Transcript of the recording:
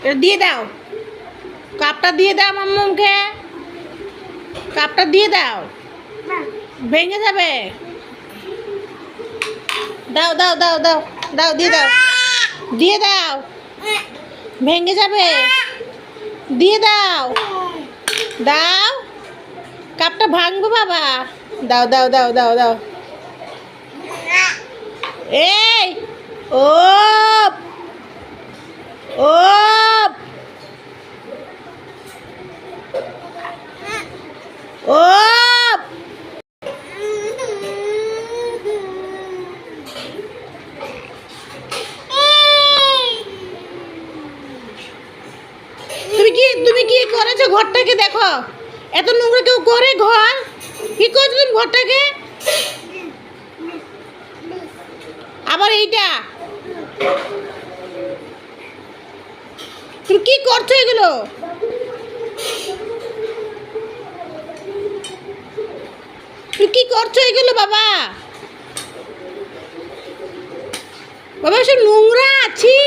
এটা দিয়ে দাও, কাপটা দিয়ে দাও মাম্মুকে, কাপটা দিয়ে দাও, ভেঙে যাবে। দাও দাও দাও দাও দাও, দিয়ে দাও, দিয়ে দাও, ভেঙে যাবে, দিয়ে দাও, দাও, কাপটা ভাঙবো বাবা। দাও দাও দাও দাও দাও। এই ও ও ও তুমি কি করেছো ঘরটাকে? দেখো এত নোংরা কেউ করে ঘর? কি করছো তুমি ঘরটাকে? আবার এইটা তুমি কি করছো এগুলো? তুমি কি করছো এগুলো বাবা? বাবা সব নোংরা আছি।